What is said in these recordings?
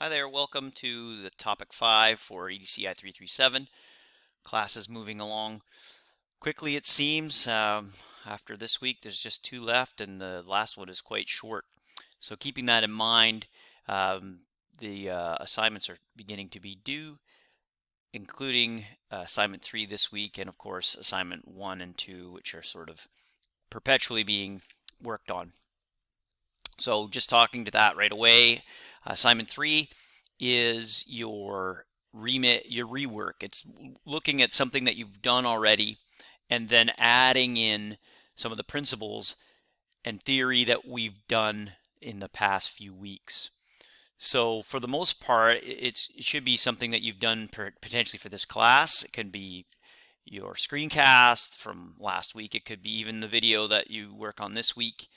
Hi there, welcome to the topic 5 for EDCI 337. Class is moving along quickly, it seems. After this week, there's just 2 left, and the last one is quite short. So keeping that in mind, the assignments are beginning to be due, including assignment 3 this week, and of course assignment 1 and 2, which are sort of perpetually being worked on. So just talking to that right away, assignment 3 is your rework. It's looking at something that you've done already and then adding in some of the principles and theory that we've done in the past few weeks. So for the most part, it should be something that you've done potentially for this class. It can be your screencast from last week. It could be even the video that you work on this week,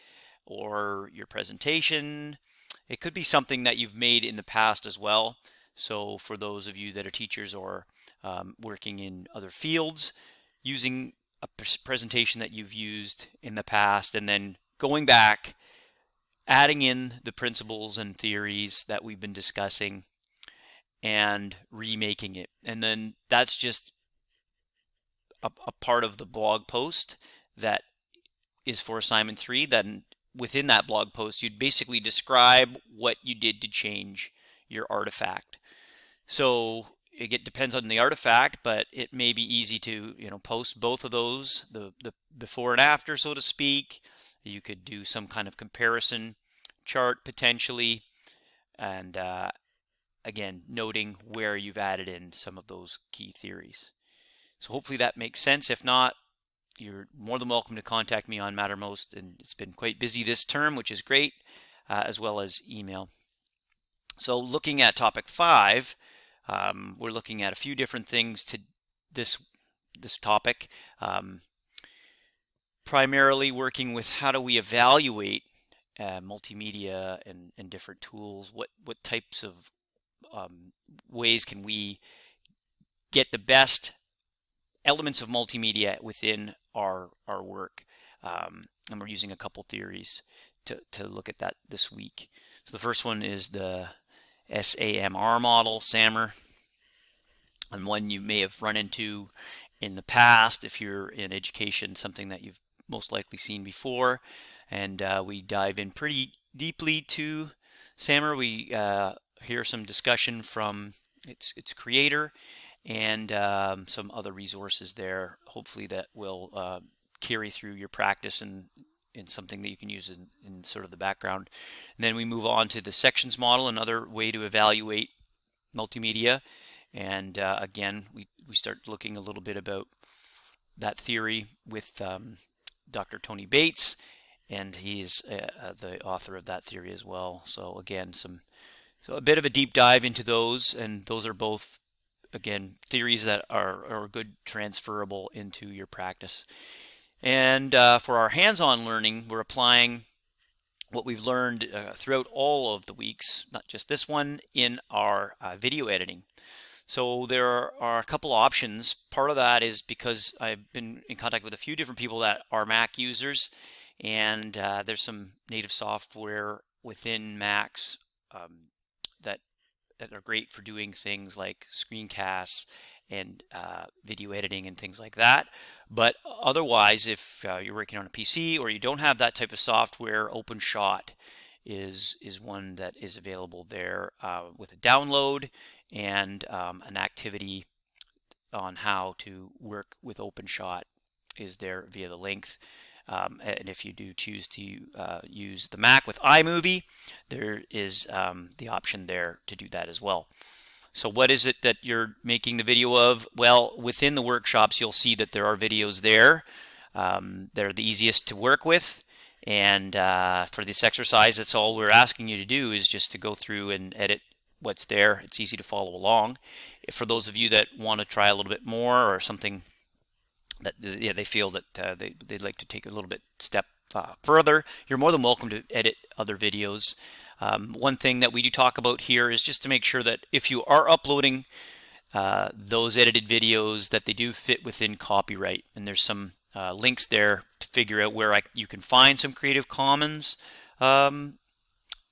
or your presentation. It could be something that you've made in the past as well. So for those of you that are teachers or working in other fields, using a presentation that you've used in the past and then going back, adding in the principles and theories that we've been discussing and remaking it. And then that's just a part of the blog post that is for assignment 3. Then within that blog post, you'd basically describe what you did to change your artifact. So it depends on the artifact, but it may be easy to post both of those, the before and after, so to speak. You could do some kind of comparison chart potentially, and again, noting where you've added in some of those key theories. So hopefully that makes sense. If not, you're more than welcome to contact me on Mattermost, and it's been quite busy this term, which is great, as well as email. So looking at topic 5, we're looking at a few different things to this topic. Primarily working with how do we evaluate multimedia and different tools. What types of ways can we get the best elements of multimedia within our work, and we're using a couple theories to look at that this week. So the first one is the SAMR model, SAMR, and one you may have run into in the past if you're in education, something that you've most likely seen before. And we dive in pretty deeply to SAMR. We hear some discussion from its creator, and some other resources there, hopefully that will carry through your practice and in something that you can use in sort of the background. And then we move on to the sections model, another way to evaluate multimedia. And again, we start looking a little bit about that theory with Dr. Tony Bates, and he's the author of that theory as well. So again, so a bit of a deep dive into those, and those are both, again, theories that are good transferable into your practice. And for our hands-on learning, we're applying what we've learned throughout all of the weeks, not just this one, in our video editing. So there are a couple options. Part of that is because I've been in contact with a few different people that are Mac users, and there's some native software within Macs that are great for doing things like screencasts and video editing and things like that. But otherwise, if you're working on a PC or you don't have that type of software, OpenShot is one that is available there with a download and an activity on how to work with OpenShot is there via the link. And if you do choose to use the Mac with iMovie, there is the option there to do that as well. So what is it that you're making the video of? Well, within the workshops, you'll see that there are videos there. They're the easiest to work with. And for this exercise, that's all we're asking you to do is just to go through and edit what's there. It's easy to follow along. For those of you that want to try a little bit more or something that they feel that they'd like to take a little bit step further, you're more than welcome to edit other videos. One thing that we do talk about here is just to make sure that if you are uploading those edited videos, that they do fit within copyright. And there's some links there to figure out where you can find some Creative Commons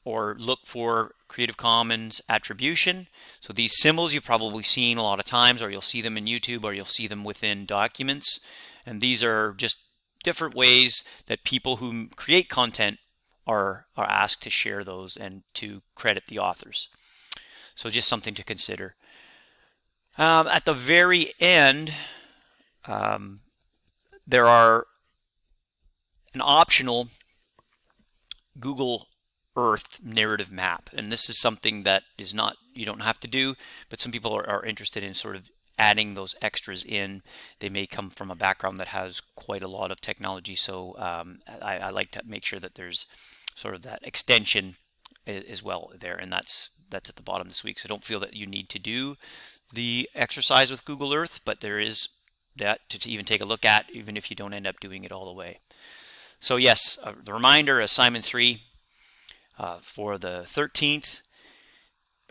or look for Creative Commons attribution. So these symbols you've probably seen a lot of times, or you'll see them in YouTube, or you'll see them within documents. And these are just different ways that people who create content are asked to share those and to credit the authors. So just something to consider. At the very end, there are an optional Google Earth narrative map, and this is something that is not, you don't have to do, but some people are interested in sort of adding those extras in. They may come from a background that has quite a lot of technology, so I like to make sure that there's sort of that extension as well there, and that's at the bottom this week. So don't feel that you need to do the exercise with Google Earth, but there is that to even take a look at, even if you don't end up doing it all the way. So yes, the reminder, assignment 3 for the 13th,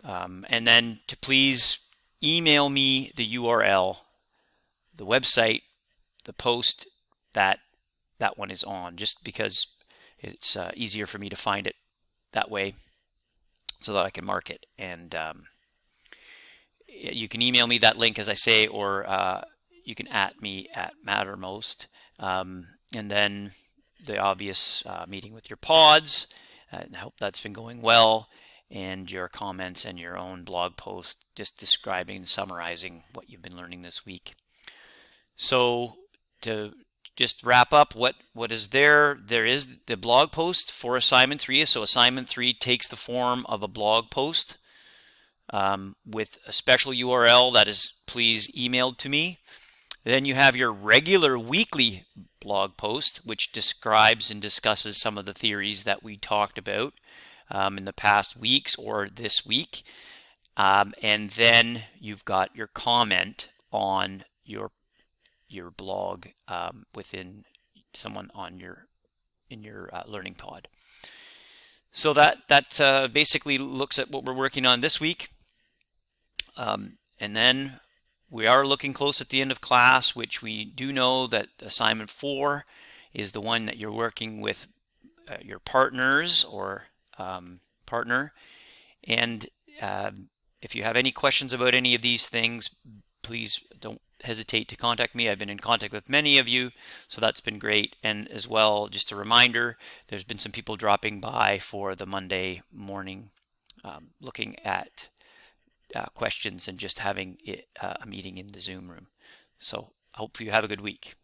and then to please email me the URL, the website, the post that one is on, just because it's easier for me to find it that way so that I can mark it. And you can email me that link, as I say, or you can @ me at Mattermost, and then the obvious meeting with your pods. I hope that's been going well, and your comments and your own blog post just describing and summarizing what you've been learning this week. So to just wrap up, what is there is the blog post for assignment 3. So assignment 3 takes the form of a blog post with a special URL that is please emailed to me. Then you have your regular weekly blog post, which describes and discusses some of the theories that we talked about in the past weeks or this week. And then you've got your comment on your blog within someone on in your learning pod. So that basically looks at what we're working on this week. And then we are looking close at the end of class, which we do know that assignment 4 is the one that you're working with your partners or partner. And if you have any questions about any of these things, please don't hesitate to contact me. I've been in contact with many of you, so that's been great. And as well, just a reminder, there's been some people dropping by for the Monday morning looking at questions and just having a meeting in the Zoom room. So I hope you have a good week.